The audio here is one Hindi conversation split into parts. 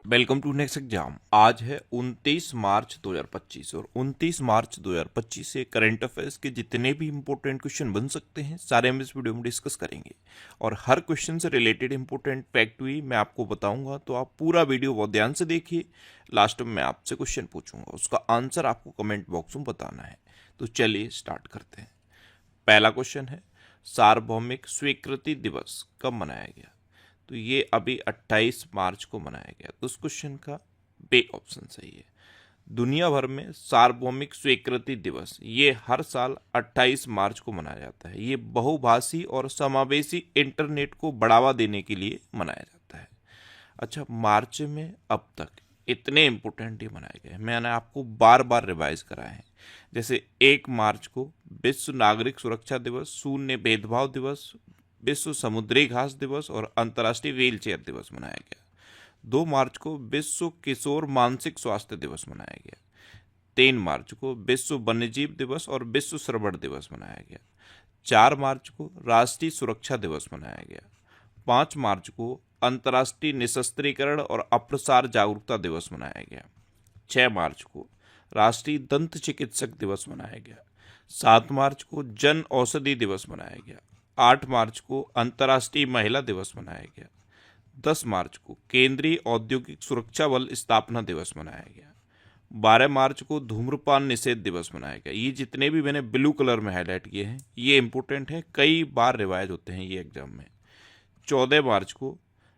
Welcome to next exam. आज है 29 मार्च 2025 और 29 मार्च 2025 से करंट अफेयर्स के जितने भी इंपॉर्टेंट क्वेश्चन बन सकते हैं सारे हम इस वीडियो में डिस्कस करेंगे। और हर क्वेश्चन से रिलेटेड इंपॉर्टेंट फैक्ट भी मैं आपको बताऊंगा, तो आप पूरा वीडियो बहुत ध्यान से देखिए। लास्ट में मैं आपसे क्वेश्चन पूछूंगा, उसका आंसर आपको कमेंट बॉक्स में बताना है। तो चलिए स्टार्ट करते हैं। पहला क्वेश्चन है, सार्वभौमिक स्वीकृति दिवस कब मनाया गया? तो ये अभी 28 मार्च को मनाया गया। तो उस क्वेश्चन का बे ऑप्शन सही है। दुनिया भर में सार्वभौमिक स्वीकृति दिवस ये हर साल 28 मार्च को मनाया जाता है। ये बहुभाषी और समावेशी इंटरनेट को बढ़ावा देने के लिए मनाया जाता है। अच्छा, मार्च में अब तक इतने इम्पोर्टेंट ये मनाए गए, मैंने आपको बार बार रिवाइज कराए हैं। जैसे 1 मार्च को विश्व नागरिक सुरक्षा दिवस, शून्य भेदभाव दिवस, विश्व समुद्री घास दिवस और अंतर्राष्ट्रीय व्हील चेयर दिवस मनाया गया। 2 मार्च को विश्व किशोर मानसिक स्वास्थ्य दिवस मनाया गया। 3 मार्च को विश्व वन्यजीव दिवस और विश्व श्रवण दिवस मनाया गया। 4 मार्च को राष्ट्रीय सुरक्षा दिवस मनाया गया। 5 मार्च को अंतर्राष्ट्रीय निशस्त्रीकरण और अप्रसार जागरूकता दिवस मनाया गया। 6 मार्च को राष्ट्रीय दंत चिकित्सक दिवस मनाया गया। 7 मार्च को जन औषधि दिवस मनाया गया। 8 मार्च को अंतर्राष्ट्रीय महिला दिवस मनाया गया। 10 मार्च को केंद्रीय औद्योगिक सुरक्षा बल स्थापना दिवस मनाया गया। 12 मार्च को धूम्रपान निषेध दिवस मनाया गया। ये जितने भी मैंने ब्लू कलर में हाईलाइट किए हैं ये इंपॉर्टेंट है, कई बार रिवाइज होते हैं ये एग्जाम में। 14 मार्च को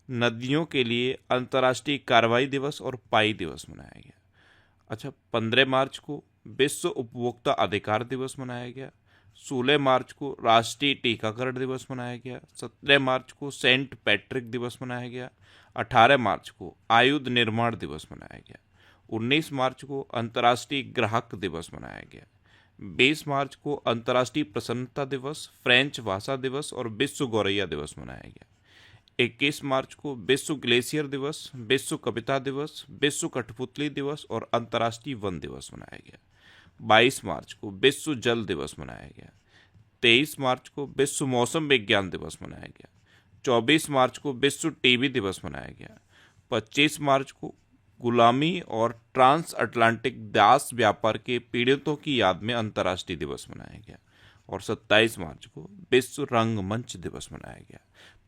नदियों के लिए अंतर्राष्ट्रीय कार्रवाई दिवस और पाई दिवस मनाया गया। अच्छा, 15 मार्च को विश्व उपभोक्ता अधिकार दिवस मनाया गया। 16 मार्च को राष्ट्रीय टीकाकरण दिवस मनाया गया। 17 मार्च को सेंट पैट्रिक दिवस मनाया गया। 18 मार्च को आयुध निर्माण दिवस मनाया गया। 19 मार्च को अंतर्राष्ट्रीय ग्राहक दिवस मनाया गया। 20 मार्च को अंतर्राष्ट्रीय प्रसन्नता दिवस, फ्रेंच भाषा दिवस और विश्व गौरैया दिवस मनाया गया। 21 मार्च को विश्व ग्लेशियर दिवस, विश्व कविता दिवस, विश्व कठपुतली दिवस और अंतर्राष्ट्रीय वन दिवस मनाया गया। 22 मार्च को विश्व जल दिवस मनाया गया। 23 मार्च को विश्व मौसम विज्ञान दिवस मनाया गया। 24 मार्च को विश्व टीबी दिवस मनाया गया। 25 मार्च को गुलामी और ट्रांस अटलांटिक दास व्यापार के पीड़ितों की याद में अंतर्राष्ट्रीय दिवस मनाया गया। और 27 मार्च को विश्व रंगमंच दिवस मनाया गया।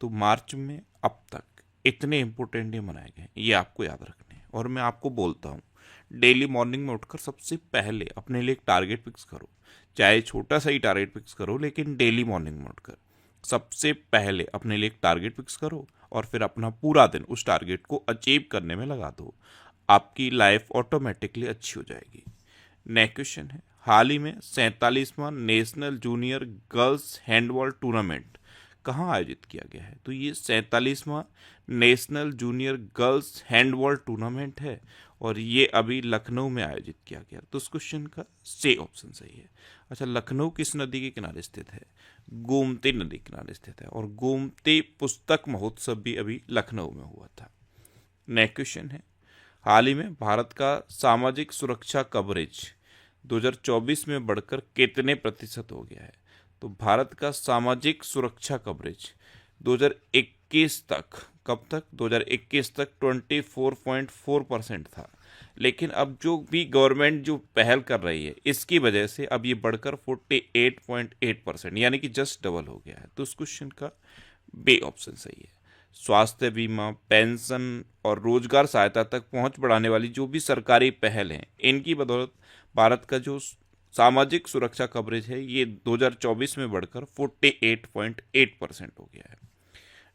तो मार्च में अब तक इतने इंपॉर्टेंट डे मनाए गए, ये आपको याद रखने हैं। और मैं आपको बोलता हूँ, डेली मॉर्निंग में उठकर सबसे पहले अपने लिए एक टारगेट फिक्स करो, चाहे छोटा सा ही टारगेट फिक्स करो, लेकिन डेली मॉर्निंग में उठकर सबसे पहले अपने लिए एक टारगेट फिक्स करो और फिर अपना पूरा दिन उस टारगेट को अचीव करने में लगा दो। आपकी लाइफ ऑटोमेटिकली अच्छी हो जाएगी। नेक्स्ट क्वेश्चन है, हाल ही में 47वां national junior girls handball tournament कहाँ आयोजित किया गया है? तो ये 47वां national junior girls handball tournament है और ये अभी लखनऊ में आयोजित किया गया। तो उस क्वेश्चन का सी ऑप्शन सही है। अच्छा, लखनऊ किस नदी के किनारे स्थित है? गोमती नदी के किनारे स्थित है और गोमती पुस्तक महोत्सव भी अभी लखनऊ में हुआ था। नेक्स्ट क्वेश्चन है, हाल ही में भारत का सामाजिक सुरक्षा कवरेज 2024 में बढ़कर कितने प्रतिशत हो गया है? तो भारत का सामाजिक सुरक्षा कवरेज 2021 तक, कब तक? 2021 तक 24.4% था। लेकिन अब जो भी गवर्नमेंट जो पहल कर रही है इसकी वजह से अब ये बढ़कर 48.8% यानी कि जस्ट डबल हो गया है। तो उस क्वेश्चन का बे ऑप्शन सही है। स्वास्थ्य बीमा, पेंशन और रोजगार सहायता तक पहुंच बढ़ाने वाली जो भी सरकारी पहल हैं इनकी बदौलत भारत का जो सामाजिक सुरक्षा कवरेज है ये 2024 में बढ़कर 48.8% हो गया है।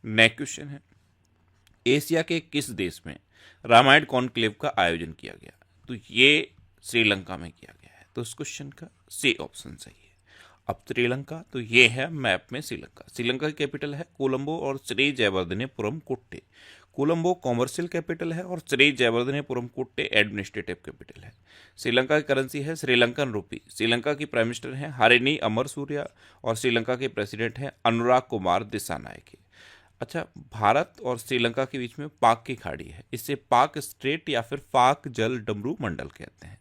नेक्स्ट क्वेश्चन है, एशिया के किस देश में रामायण कॉन्क्लेव का आयोजन किया गया? तो ये श्रीलंका में किया गया है। तो इस क्वेश्चन का सी ऑप्शन सही है। अब श्रीलंका, तो ये है मैप में श्रीलंका। श्रीलंका की कैपिटल है कोलंबो और श्री जयवर्धनेपुरम कोट्टे। कोलंबो कॉमर्शियल कैपिटल है और श्री जयवर्धनेपुरम कोट्टे एडमिनिस्ट्रेटिव कैपिटल है। श्रीलंका की करेंसी है श्रीलंकन रुपी। श्रीलंका की प्राइम मिनिस्टर हैं हरिनी अमर सूर्या और श्रीलंका के प्रेसिडेंट हैं अनुराग कुमार दिसानायके। अच्छा, भारत और श्रीलंका के बीच में पाक की खाड़ी है, इसे पाक स्ट्रेट या फिर पाक जल डमरू मंडल कहते हैं।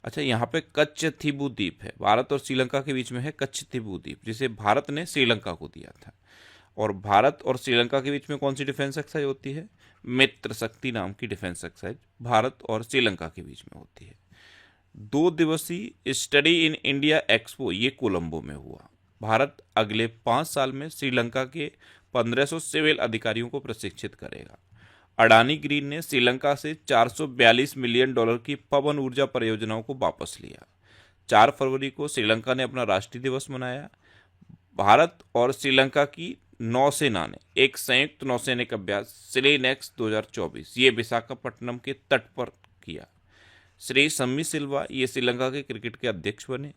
अच्छा, यहाँ पे कच्छ थीबू द्वीप है, भारत और श्रीलंका के बीच में है कच्छ थीबू द्वीप, जिसे भारत ने श्रीलंका को दिया था। और भारत और श्रीलंका के बीच में कौन सी डिफेंस एक्सरसाइज होती है? मित्र शक्ति नाम की डिफेंस एक्सरसाइज भारत और श्रीलंका के बीच में होती है। 2 दिवसीय स्टडी इन इंडिया एक्सपो ये कोलंबो में हुआ। भारत अगले 5 साल में श्रीलंका के 1500 सिविल अधिकारियों को प्रशिक्षित करेगा। अडानी ग्रीन ने श्रीलंका से $442 मिलियन की पवन ऊर्जा परियोजनाओं को वापस लिया। 4 फरवरी को श्रीलंका ने अपना राष्ट्रीय दिवस मनाया। भारत और श्रीलंका की नौसेना ने एक संयुक्त नौसैनिक अभ्यास SELENEX 2024 ये विशाखापट्टनम के तट पर किया। श्री सम्मी सिल्वा ये श्रीलंका के क्रिकेट के अध्यक्ष बने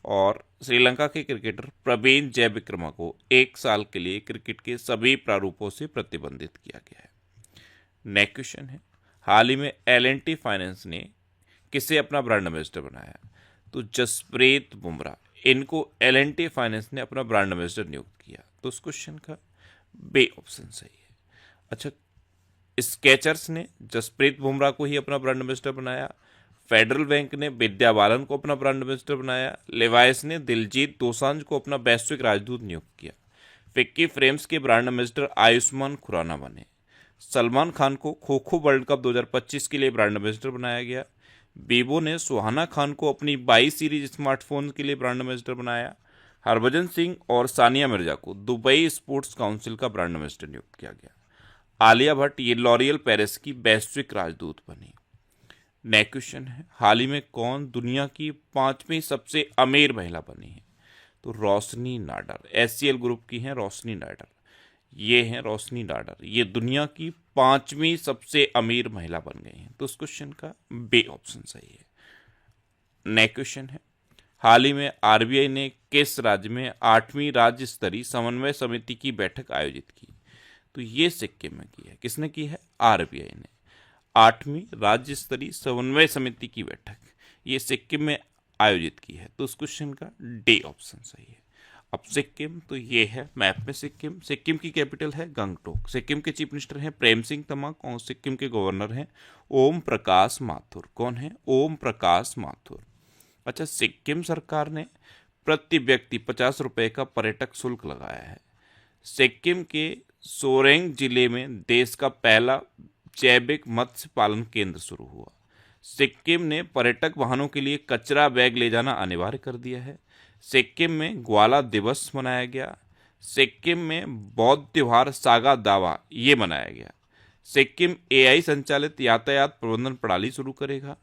और श्रीलंका के क्रिकेटर प्रवीण जयविक्रमा को 1 साल के लिए क्रिकेट के सभी प्रारूपों से प्रतिबंधित किया गया है। नेक्स्ट क्वेश्चन है, हाल ही में L&T फाइनेंस ने किसे अपना ब्रांड एम्बेसडर बनाया? तो जसप्रीत बुमराह, इनको L&T फाइनेंस ने अपना ब्रांड एम्बेसडर नियुक्त किया। तो उस क्वेश्चन का बे ऑप्शन सही है। अच्छा, स्केचर्स ने जसप्रीत बुमराह को ही अपना ब्रांड एम्बेसडर बनाया। फेडरल बैंक ने विद्या बालन को अपना ब्रांड एम्बेसडर बनाया। लेवाइस ने दिलजीत दोसांझ को अपना वैश्विक राजदूत नियुक्त किया। फिक्की फ्रेम्स के ब्रांड एम्बेसडर आयुष्मान खुराना बने। सलमान खान को खो खो वर्ल्ड कप 2025 के लिए ब्रांड एम्बेसडर बनाया गया। वीवो ने सुहाना खान को अपनी 22 सीरीज स्मार्टफोन के लिए ब्रांड एम्बेसडर बनाया। हरभजन सिंह और सानिया मिर्जा को दुबई स्पोर्ट्स काउंसिल का ब्रांड एम्बेसडर नियुक्त किया गया। आलिया भट्ट ये लॉरियल पेरिस की वैश्विक राजदूत बनी। नेक्स्ट क्वेश्चन है, हाल ही में कौन दुनिया की 5वीं सबसे अमीर महिला बनी है? तो रोशनी नाडर, HCL ग्रुप की हैं रोशनी नाडर। ये हैं रोशनी नाडर, ये दुनिया की 5वीं सबसे अमीर महिला बन गई हैं। तो उस क्वेश्चन का बे ऑप्शन सही है। नेक्स्ट क्वेश्चन है, हाल ही में RBI ने किस राज्य में 8वीं राज्य स्तरीय समन्वय समिति की बैठक आयोजित की? तो ये सिक्किम में की है। किसने की है? RBI ने 8वीं राज्य स्तरीय समन्वय समिति की बैठक ये सिक्किम में आयोजित की है। तो उस क्वेश्चन का डी ऑप्शन सही है। अब सिक्किम, तो ये है मैप में सिक्किम। सिक्किम की कैपिटल है गंगटोक। सिक्किम के चीफ मिनिस्टर हैं प्रेम सिंह तमांग और सिक्किम के गवर्नर हैं ओम प्रकाश माथुर। कौन है? ओम प्रकाश माथुर। अच्छा, सिक्किम सरकार ने प्रति व्यक्ति 50 रुपये का पर्यटक शुल्क लगाया है। सिक्किम के सोरेंग जिले में देश का पहला जैविक मत्स्य पालन केंद्र शुरू हुआ। सिक्किम ने पर्यटक वाहनों के लिए कचरा बैग ले जाना अनिवार्य कर दिया है। सिक्किम में ग्वाला दिवस मनाया गया। सिक्किम में बौद्ध त्योहार सागा दावा ये मनाया गया। सिक्किम AI संचालित यातायात प्रबंधन प्रणाली शुरू करेगा।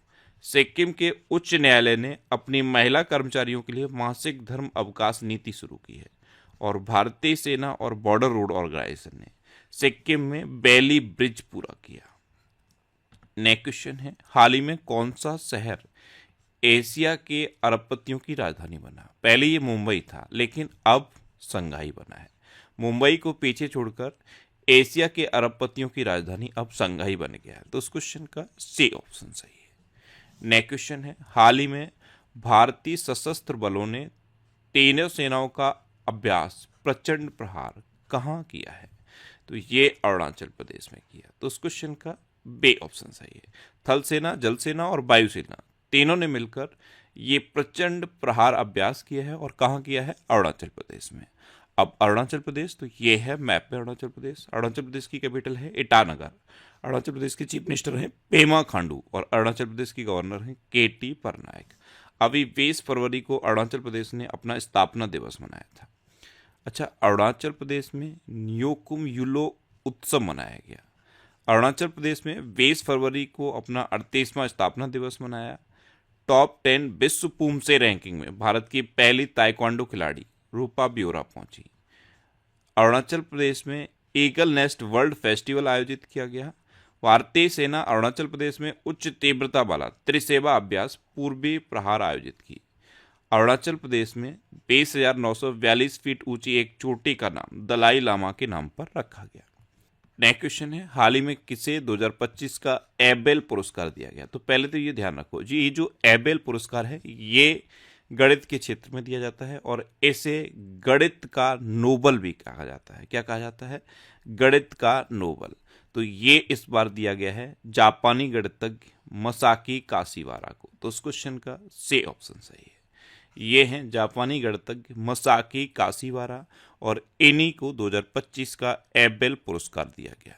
सिक्किम के उच्च न्यायालय ने अपनी महिला कर्मचारियों के लिए मासिक धर्म अवकाश नीति शुरू की है। और भारतीय सेना और बॉर्डर रोड ऑर्गेनाइजेशन ने सिक्किम में बेली ब्रिज पूरा किया। नेक्स्ट क्वेश्चन है, हाल ही में कौन सा शहर एशिया के अरबपतियों की राजधानी बना? पहले ये मुंबई था लेकिन अब संघाई बना है। मुंबई को पीछे छोड़कर एशिया के अरबपतियों की राजधानी अब संघाई बन गया है। तो उस क्वेश्चन का सी ऑप्शन सही है। नेक्स्ट क्वेश्चन है, हाल ही में भारतीय सशस्त्र बलों ने तीनों सेनाओं का अभ्यास प्रचंड प्रहार कहाँ किया है? तो ये अरुणाचल प्रदेश में किया। तो उस क्वेश्चन का बे ऑप्शन सही है। थल सेना, जल सेना और वायुसेना तीनों ने मिलकर ये प्रचंड प्रहार अभ्यास किया है। और कहाँ किया है? अरुणाचल प्रदेश में। अब अरुणाचल प्रदेश, तो ये है मैप में अरुणाचल प्रदेश। अरुणाचल प्रदेश की कैपिटल है ईटानगर। अरुणाचल प्रदेश के चीफ मिनिस्टर हैं पेमा खांडू और अरुणाचल प्रदेश की गवर्नर हैं KT पटनायक। अभी 20 फरवरी को अरुणाचल प्रदेश ने अपना स्थापना दिवस मनाया था। अच्छा, अरुणाचल प्रदेश में न्योकुम यूलो उत्सव मनाया गया। अरुणाचल प्रदेश में 20 फरवरी को अपना 38वां स्थापना दिवस मनाया। टॉप 10 विश्व पूमसे रैंकिंग में भारत की पहली ताइक्वांडो खिलाड़ी रूपा ब्योरा पहुंची। अरुणाचल प्रदेश में ईगल नेस्ट वर्ल्ड फेस्टिवल आयोजित किया गया। भारतीय सेना अरुणाचल प्रदेश में उच्च तीव्रता वाला त्रिसेवा अभ्यास पूर्वी प्रहार आयोजित की। अरुणाचल प्रदेश में 20,942 फीट ऊंची एक चोटी का नाम दलाई लामा के नाम पर रखा गया। नेक्स्ट क्वेश्चन है, हाल ही में किसे 2025 का एबेल पुरस्कार दिया गया? तो पहले तो ये ध्यान रखो जी, ये जो एबेल पुरस्कार है ये गणित के क्षेत्र में दिया जाता है और इसे गणित का नोबल भी कहा जाता है। क्या कहा जाता है? गणित का नोबल। तो ये इस बार दिया गया है जापानी गणितज्ञ मसाकी काशिवारा को। तो उस क्वेश्चन का सी ऑप्शन सही है। ये हैं जापानी गणितज्ञ मसाकी काशिवारा और इन्हीं को 2025 का एबेल पुरस्कार दिया गया।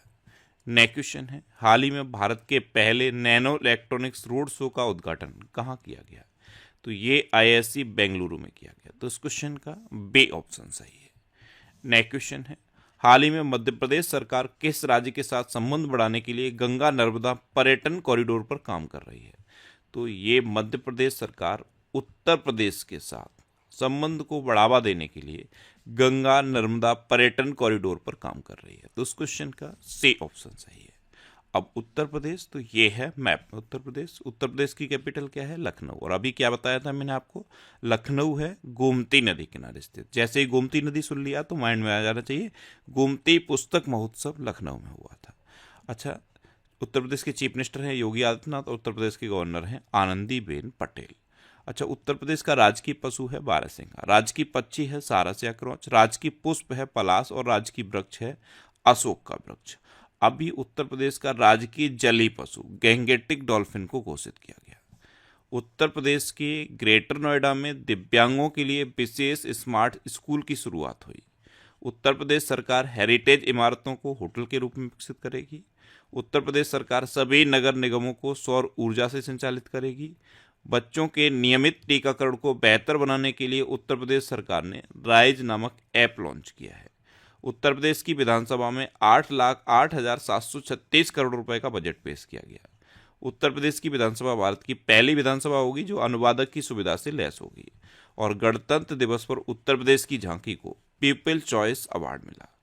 नेक्स्ट क्वेश्चन है, हाल ही में भारत के पहले नैनो इलेक्ट्रॉनिक्स रोड शो का उद्घाटन कहाँ किया गया? तो ये आईआईएससी बेंगलुरु में किया गया। तो इस क्वेश्चन का बी ऑप्शन सही है। नेक्स्ट क्वेश्चन है, हाल ही में मध्य प्रदेश सरकार किस राज्य के साथ संबंध बढ़ाने के लिए गंगा नर्मदा पर्यटन कॉरिडोर पर काम कर रही है? तो ये मध्य प्रदेश सरकार उत्तर प्रदेश के साथ संबंध को बढ़ावा देने के लिए गंगा नर्मदा पर्यटन कॉरिडोर पर काम कर रही है। तो उस क्वेश्चन का सी ऑप्शन सही है। अब उत्तर प्रदेश, तो ये है मैप में उत्तर प्रदेश। उत्तर प्रदेश की कैपिटल क्या है? लखनऊ। और अभी क्या बताया था मैंने आपको? लखनऊ है गोमती नदी किनारे स्थित। जैसे ही गोमती नदी सुन लिया तो माइंड में आ जाना चाहिए गोमती पुस्तक महोत्सव लखनऊ में हुआ था। अच्छा, उत्तर प्रदेश के चीफ मिनिस्टर हैं योगी आदित्यनाथ और उत्तर प्रदेश के गवर्नर हैं आनंदीबेन पटेल। अच्छा, उत्तर प्रदेश का राजकीय पशु है बारहसिंगा, राजकीय पक्षी है सारस या क्रॉच, राजकीय पुष्प है पलाश और राजकीय वृक्ष है अशोक का वृक्ष। अभी उत्तर प्रदेश का राजकीय जलीय पशु गैंगेटिक डॉल्फिन को घोषित किया गया। उत्तर प्रदेश के ग्रेटर नोएडा में दिव्यांगों के लिए विशेष स्मार्ट स्कूल की शुरुआत हुई। उत्तर प्रदेश सरकार हेरिटेज इमारतों को होटल के रूप में विकसित करेगी। उत्तर प्रदेश सरकार सभी नगर निगमों को सौर ऊर्जा से संचालित करेगी। बच्चों के नियमित टीकाकरण को बेहतर बनाने के लिए उत्तर प्रदेश सरकार ने राइज नामक ऐप लॉन्च किया है। उत्तर प्रदेश की विधानसभा में 8,08,736 करोड़ रुपए का बजट पेश किया गया। उत्तर प्रदेश की विधानसभा भारत की पहली विधानसभा होगी जो अनुवादक की सुविधा से लैस होगी। और गणतंत्र दिवस पर उत्तर प्रदेश की झांकी को पीपल चॉइस अवार्ड मिला।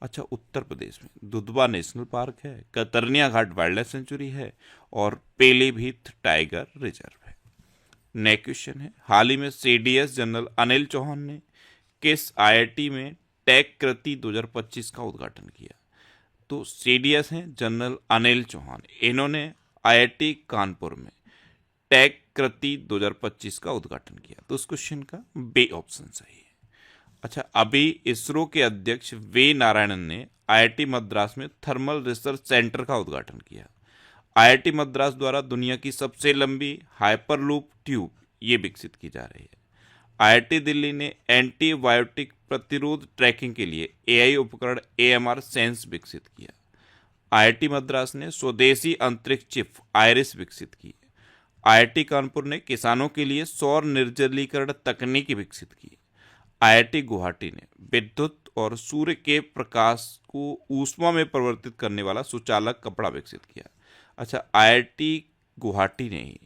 अच्छा, उत्तर प्रदेश में दुधवा नेशनल पार्क है, कतरनिया घाट वाइल्ड लाइफ सेंचुरी है और पीलीभीत टाइगर रिजर्व है। नेक्स्ट क्वेश्चन है, हाल ही में सीडीएस जनरल अनिल चौहान ने किस आईआईटी में टेक कृति 2025 का उद्घाटन किया? तो सीडीएस हैं जनरल अनिल चौहान, इन्होंने आईआईटी कानपुर में टेक कृति 2025 का उद्घाटन किया। तो उस क्वेश्चन का बी ऑप्शन सही है। अच्छा, अभी इसरो के अध्यक्ष वे नारायणन ने आईआईटी मद्रास में थर्मल रिसर्च सेंटर का उद्घाटन किया। आईआईटी मद्रास द्वारा दुनिया की सबसे लंबी हाइपरलूप ट्यूब ये विकसित की जा रही है। आईआईटी दिल्ली ने एंटीबायोटिक प्रतिरोध ट्रैकिंग के लिए एआई उपकरण एएमआर सेंस विकसित किया। आईआईटी मद्रास ने स्वदेशी अंतरिक्ष चिप आइरिस विकसित की। आईआईटी कानपुर ने किसानों के लिए सौर निर्जलीकरण तकनीक विकसित की। आईआईटी गुवाहाटी ने विद्युत और सूर्य के प्रकाश को ऊष्मा में परिवर्तित करने वाला सुचालक कपड़ा विकसित किया। अच्छा, आईआईटी गुवाहाटी ने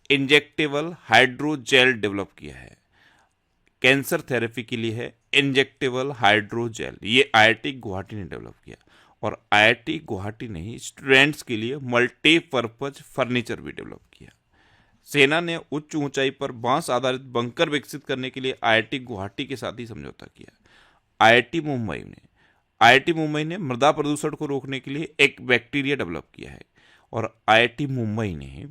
इंजेक्टेबल हाइड्रोजेल डेवलप किया है। कैंसर थेरेपी के लिए है इंजेक्टेबल हाइड्रोजेल, ये आईआईटी गुवाहाटी ने डेवलप किया। और आईआईटी गुवाहाटी ने ही स्टूडेंट्स के लिए मल्टीपर्पज फर्नीचर भी डेवलप किया। सेना ने उच्च ऊंचाई पर बांस आधारित बंकर विकसित करने के लिए आईआईटी गुवाहाटी के साथ ही समझौता किया। आईआईटी मुंबई ने मृदा प्रदूषण को रोकने के लिए एक बैक्टीरिया डेवलप किया है। और आईआईटी मुंबई ने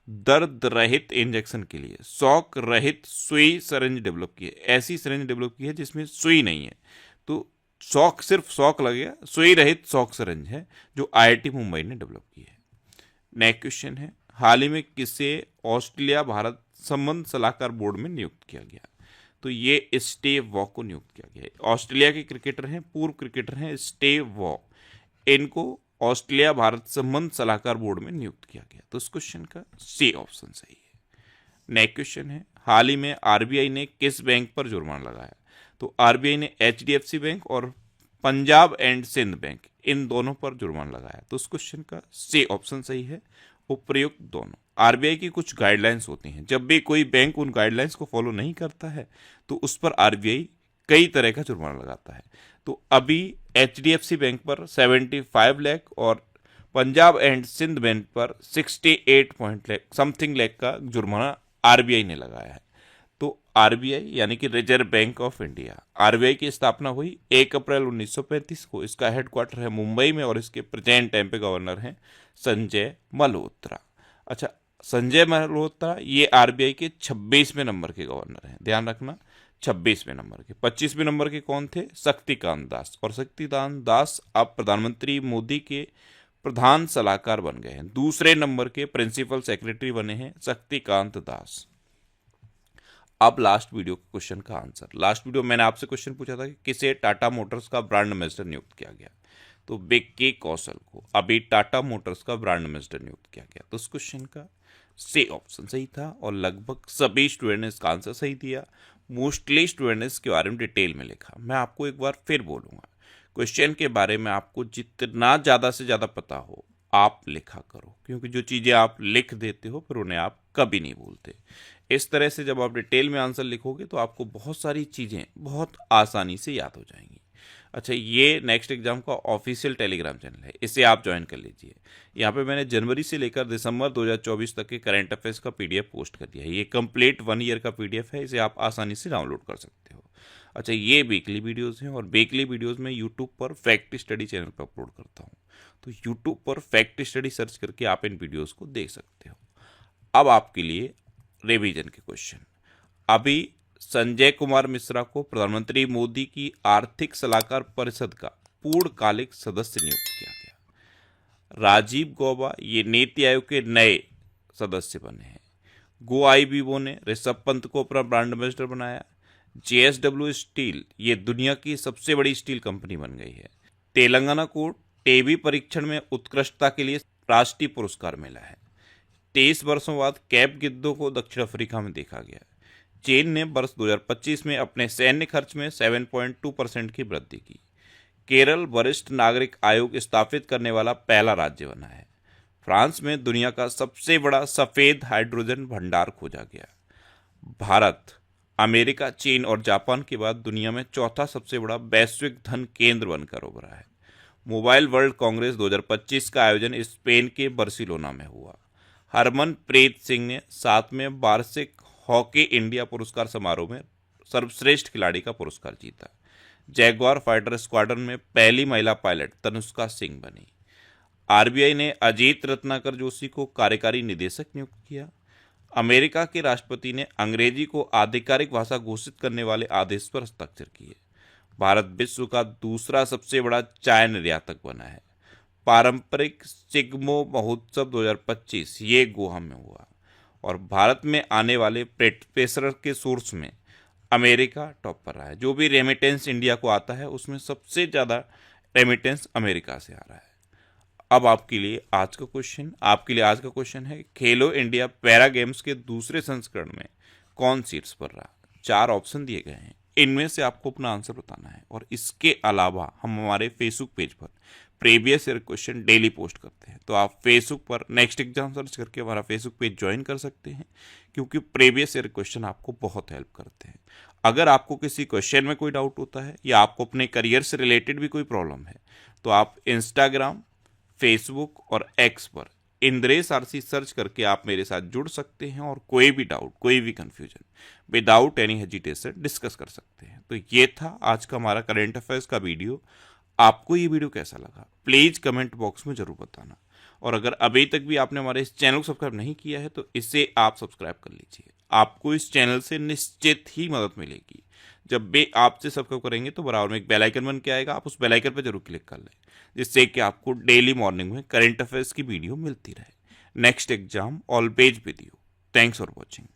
दर्द रहित इंजेक्शन के लिए शॉक रहित सुई सिरिंज डेवलप की है। ऐसी सिरिंज डेवलप की है जिसमें सुई नहीं है, तो शॉक सिर्फ शॉक लगेगा, सुई रहित शॉक सिरिंज है जो आईआईटी मुंबई ने डेवलप की है। नेक्स्ट क्वेश्चन है, हाल ही में किसे ऑस्ट्रेलिया भारत संबंध सलाहकार बोर्ड में नियुक्त किया गया? तो ये स्टीव वॉ को नियुक्त किया गया है। ऑस्ट्रेलिया के क्रिकेटर हैं, पूर्व क्रिकेटर हैं स्टीव वॉ, इनको ऑस्ट्रेलिया भारत संबंध सलाहकार बोर्ड में नियुक्त किया गया। तो इस क्वेश्चन का सी ऑप्शन सही है। नेक्स्ट क्वेश्चन है, हाल ही में आरबीआई ने किस बैंक पर जुर्माना लगाया? तो आरबीआई ने एचडीएफसी बैंक और पंजाब एंड सिंध बैंक इन दोनों पर जुर्माना लगाया। तो इस क्वेश्चन का सी ऑप्शन सही है, उपयुक्त दोनों। आरबीआई की कुछ गाइडलाइंस होती हैं, जब भी कोई बैंक उन गाइडलाइंस को फॉलो नहीं करता है तो उस पर आरबीआई कई तरह का जुर्माना लगाता है। तो अभी एचडीएफसी बैंक पर 75 लाख और पंजाब एंड सिंध बैंक पर 68 समथिंग लाख का जुर्माना आरबीआई ने लगाया है। तो आरबीआई यानी कि reserve bank of India, RBI की स्थापना हुई 1 अप्रैल 1935 को। इसका हेडक्वार्टर है मुंबई में और इसके प्रेजेंट टाइम पे गवर्नर हैं संजय मल्होत्रा। अच्छा, संजय मल्होत्रा ये आरबीआई के 26वें नंबर के गवर्नर हैं, ध्यान रखना 26वें नंबर के। 25वें नंबर के कौन थे? शक्तिकांत दास। और शक्तिकांत दास अब प्रधानमंत्री मोदी के प्रधान सलाहकार बन गए हैं। दूसरे नंबर के प्रिंसिपल सेक्रेटरी बने हैं शक्तिकांत दास। अब लास्ट वीडियो के क्वेश्चन का आंसर। लास्ट वीडियो मैंने आपसे क्वेश्चन पूछा था कि किसे टाटा मोटर्स का ब्रांड एम्बेसडर नियुक्त किया गया, तो विक्की कौशल को अभी टाटा मोटर्स का ब्रांड एम्बेसडर नियुक्त किया गया। तो उस क्वेश्चन का सी ऑप्शन सही था और लगभग सभी स्टूडेंट ने इसका आंसर सही दिया। मोस्टली स्टूडेंट ने इसके बारे में डिटेल में लिखा। मैं आपको एक बार फिर बोलूँगा, क्वेश्चन के बारे में आपको जितना ज़्यादा से ज़्यादा पता हो आप लिखा करो, क्योंकि जो चीज़ें आप लिख देते हो फिर उन्हें आप कभी नहीं भूलते। इस तरह से जब आप डिटेल में आंसर लिखोगे तो आपको बहुत सारी चीज़ें बहुत आसानी से याद हो जाएंगी। अच्छा, ये नेक्स्ट एग्जाम का ऑफिशियल टेलीग्राम चैनल है, इसे आप ज्वाइन कर लीजिए। यहाँ पे मैंने जनवरी से लेकर दिसंबर 2024 तक के करंट अफेयर्स का पीडीएफ पोस्ट कर दिया है। ये कंप्लीट 1 ईयर का पीडीएफ है, इसे आप आसानी से डाउनलोड कर सकते हो। अच्छा, ये वीकली वीडियोज़ हैं और वीकली वीडियोज़ में यूट्यूब पर फैक्ट स्टडी चैनल पर अपलोड करता हूँ, तो यूट्यूब पर फैक्ट स्टडी सर्च करके आप इन वीडियोज़ को देख सकते हो। अब आपके लिए रिवीजन के क्वेश्चन। अभी संजय कुमार मिश्रा को प्रधानमंत्री मोदी की आर्थिक सलाहकार परिषद का पूर्णकालिक सदस्य नियुक्त किया गया। राजीव गौबा ये नीति आयोग के नए सदस्य बने हैं। गो आईबीबो ने ऋषभ पंत को अपना ब्रांड एम्बेसडर बनाया। जेएसडब्ल्यू स्टील ये दुनिया की सबसे बड़ी स्टील कंपनी बन गई है। तेलंगाना को टीबी परीक्षण में उत्कृष्टता के लिए राष्ट्रीय पुरस्कार मिला है। 23 वर्षों बाद कैप गिद्धों को दक्षिण अफ्रीका में देखा गया। चीन ने वर्ष 2025 में अपने सैन्य खर्च में 7.2% की वृद्धि की। केरल वरिष्ठ नागरिक आयोग स्थापित करने वाला पहला राज्य बना है। फ्रांस में दुनिया का सबसे बड़ा सफेद हाइड्रोजन भंडार खोजा गया। भारत अमेरिका, चीन और जापान के बाद दुनिया में चौथा सबसे बड़ा वैश्विक धन केंद्र बनकर उभरा है। मोबाइल वर्ल्ड कांग्रेस 2025 का आयोजन स्पेन के बार्सिलोना में हुआ। हरमनप्रीत सिंह ने 7वें वार्षिक हॉकी इंडिया पुरस्कार समारोह में सर्वश्रेष्ठ खिलाड़ी का पुरस्कार जीता। जैगवार फाइटर स्क्वाड्रन में पहली महिला पायलट तनुष्का सिंह बनी। आरबीआई ने अजीत रत्नाकर जोशी को कार्यकारी निदेशक नियुक्त किया। अमेरिका के राष्ट्रपति ने अंग्रेजी को आधिकारिक भाषा घोषित करने वाले आदेश पर हस्ताक्षर किए। भारत विश्व का दूसरा सबसे बड़ा चाय निर्यातक बना है। पारंपरिक सिग्मो महोत्सव 2025 ये गोवा में हुआ और भारत में आने वाले पेशर के सोर्स में अमेरिका टॉप पर रहा है। जो भी रेमिटेंस इंडिया को आता है उसमें सबसे ज़्यादा रेमिटेंस अमेरिका से आ रहा है। अब आपके लिए आज का क्वेश्चन है, खेलो इंडिया पैरा गेम्स के दूसरे संस्करण में कौन शीर्ष पर रहा। 4 ऑप्शन दिए गए हैं, इनमें से आपको अपना आंसर बताना है। और इसके अलावा हम हमारे फेसबुक पेज पर previous year question daily post करते हैं, तो आप फेसबुक पर नेक्स्ट एग्जाम सर्च करके हमारा फेसबुक पेज ज्वाइन कर सकते हैं, क्योंकि प्रीवियस ईयर क्वेश्चन आपको बहुत हेल्प करते हैं। अगर आपको किसी क्वेश्चन में कोई डाउट होता है या आपको अपने करियर से रिलेटेड भी कोई प्रॉब्लम है, तो आप इंस्टाग्राम, फेसबुक और एक्स पर इंद्रेश आरसी सर्च करके आप मेरे साथ जुड़ सकते हैं और कोई भी डाउट, कोई भी confusion without any hesitation discuss कर सकते हैं। तो ये था आज का हमारा करंट अफेयर्स का वीडियो। आपको ये वीडियो कैसा लगा प्लीज़ कमेंट बॉक्स में ज़रूर बताना। और अगर अभी तक भी आपने हमारे इस चैनल को सब्सक्राइब नहीं किया है तो इसे आप सब्सक्राइब कर लीजिए। आपको इस चैनल से निश्चित ही मदद मिलेगी। जब भी आपसे सब्सक्राइब करेंगे तो बराबर में एक बेल आइकन बन के आएगा, आप उस बेल आइकन पर जरूर क्लिक कर लें, जिससे कि आपको डेली मॉर्निंग में करंट अफेयर्स की वीडियो मिलती रहे। Next exam always with you. Thanks for watching.